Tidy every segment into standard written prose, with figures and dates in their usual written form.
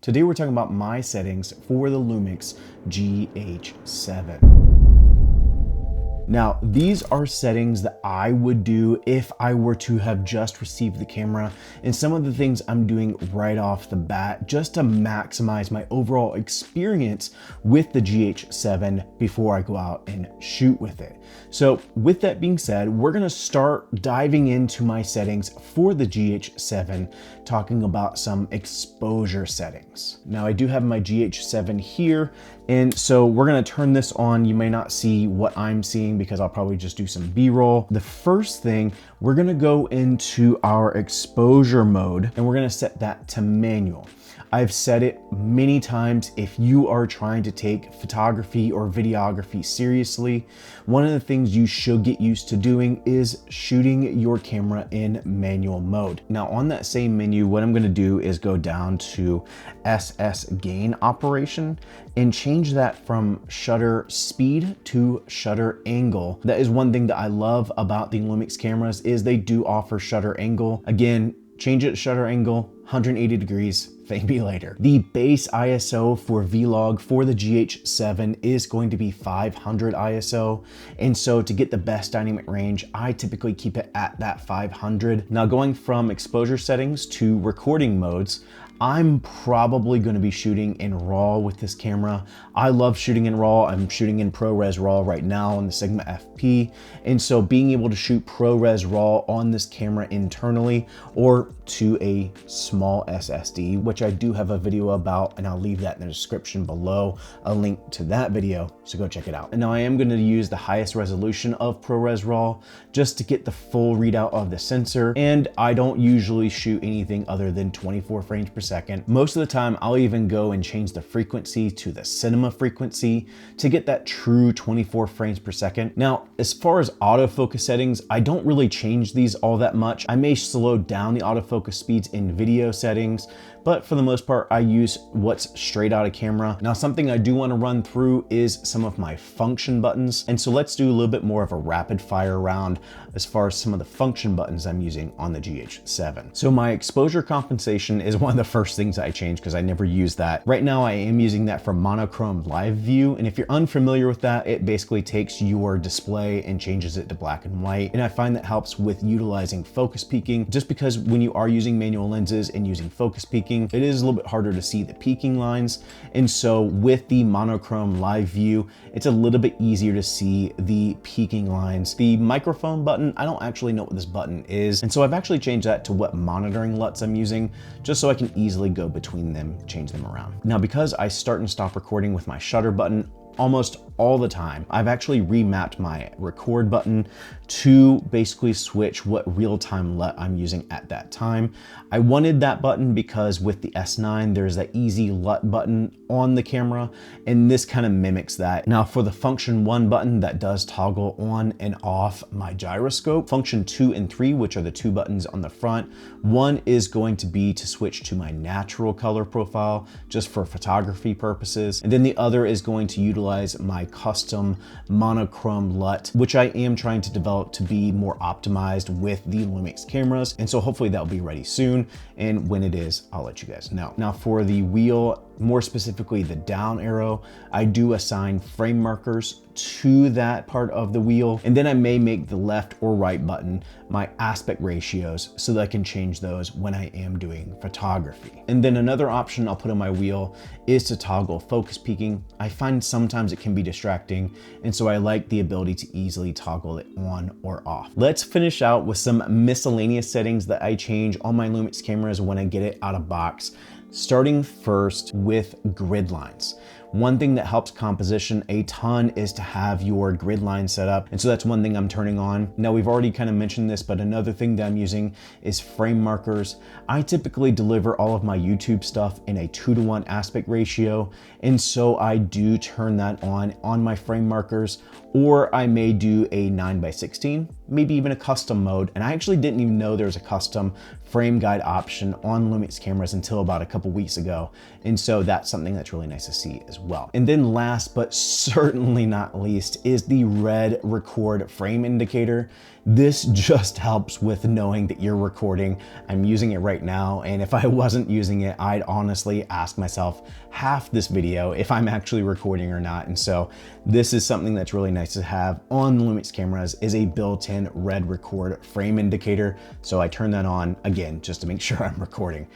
Today we're talking about my settings for the LUMIX GH7. Now, these are settings that I would do if I were to have just received the camera, and some of the things I'm doing right off the bat just to maximize my overall experience with the GH7 before I go out and shoot with it. So with that being said, we're gonna start diving into my settings for the GH7, talking about some exposure settings. Now I do have my GH7 here, and so we're gonna turn this on. You may not see what I'm seeing because I'll probably just do some B-roll. The first thing, we're gonna go into our exposure mode and we're gonna set that to manual. I've said it many times, if you are trying to take photography or videography seriously, one of the things you should get used to doing is shooting your camera in manual mode. Now on that same menu, what I'm gonna do is go down to SS gain operation and change that from shutter speed to shutter angle. That is one thing that I love about the LUMIX cameras is they do offer shutter angle. Again, change it to shutter angle, 180 degrees, thank me later. The base ISO for Vlog for the GH7 is going to be 500 ISO. And so to get the best dynamic range, I typically keep it at that 500. Now going from exposure settings to recording modes, I'm probably gonna be shooting in RAW with this camera. I love shooting in RAW. I'm shooting in ProRes RAW right now on the Sigma FP. And so being able to shoot ProRes RAW on this camera internally or to a small SSD, which I do have a video about, and I'll leave that in the description below, a link to that video, so go check it out. And now I am gonna use the highest resolution of ProRes RAW just to get the full readout of the sensor. And I don't usually shoot anything other than 24 frames per second. Most of the time, I'll even go and change the frequency to the cinema frequency to get that true 24 frames per second. Now, as far as autofocus settings, I don't really change these all that much. I may slow down the autofocus speeds in video settings, but for the most part, I use what's straight out of camera. Now, something I do want to run through is some of my function buttons. And so let's do a little bit more of a rapid fire round as far as some of the function buttons I'm using on the GH7. So my exposure compensation is one of the first things I change because I never use that. Right now, I am using that for monochrome live view. And if you're unfamiliar with that, it basically takes your display and changes it to black and white. And I find that helps with utilizing focus peaking, just because when you are using manual lenses and using focus peaking, it is a little bit harder to see the peaking lines. And so with the monochrome live view, it's a little bit easier to see the peaking lines. The microphone button, I don't actually know what this button is. And so I've actually changed that to what monitoring LUTs I'm using, just so I can easily go between them, change them around. Now, because I start and stop recording with my shutter button almost all the time, I've actually remapped my record button to basically switch what real-time LUT I'm using at that time. I wanted that button because with the S9, there's that easy LUT button on the camera, and this kind of mimics that. Now for the function 1 button that does toggle on and off my gyroscope, function 2 and 3, which are the two buttons on the front, one is going to be to switch to my natural color profile just for photography purposes. And then the other is going to utilize my custom monochrome LUT, which I am trying to develop to be more optimized with the LUMIX cameras. And so hopefully that'll be ready soon. And when it is, I'll let you guys know. Now for the wheel, more specifically the down arrow, I do assign frame markers to that part of the wheel. And then I may make the left or right button my aspect ratios so that I can change those when I am doing photography. And then another option I'll put on my wheel is to toggle focus peaking. I find sometimes it can be distracting, and so I like the ability to easily toggle it on or off. Let's finish out with some miscellaneous settings that I change on my LUMIX cameras when I get it out of box. Starting first with grid lines. One thing that helps composition a ton is to have your grid line set up. And so that's one thing I'm turning on. Now we've already kind of mentioned this, but another thing that I'm using is frame markers. I typically deliver all of my YouTube stuff in a 2:1 aspect ratio. And so I do turn that on my frame markers, or I may do a 9:16, maybe even a custom mode. And I actually didn't even know there's a custom frame guide option on LUMIX cameras until about a couple weeks ago. And so that's something that's really nice to see as as well. And then last but certainly not least is the red record frame indicator. This just helps with knowing that you're recording. I'm using it right now, and if I wasn't using it, I'd honestly ask myself half this video if I'm actually recording or not. And so this is something that's really nice to have on the Lumix cameras, is a built-in red record frame indicator. So I turn that on again just to make sure I'm recording.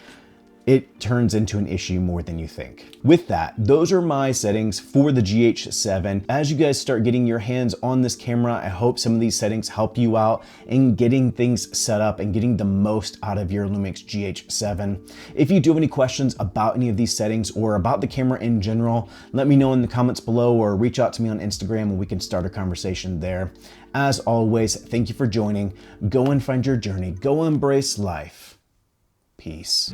It turns into an issue more than you think. With that, those are my settings for the GH7. As you guys start getting your hands on this camera, I hope some of these settings help you out in getting things set up and getting the most out of your Lumix GH7. If you do have any questions about any of these settings or about the camera in general, let me know in the comments below or reach out to me on Instagram and we can start a conversation there. As always, thank you for joining. Go and find your journey. Go embrace life. Peace.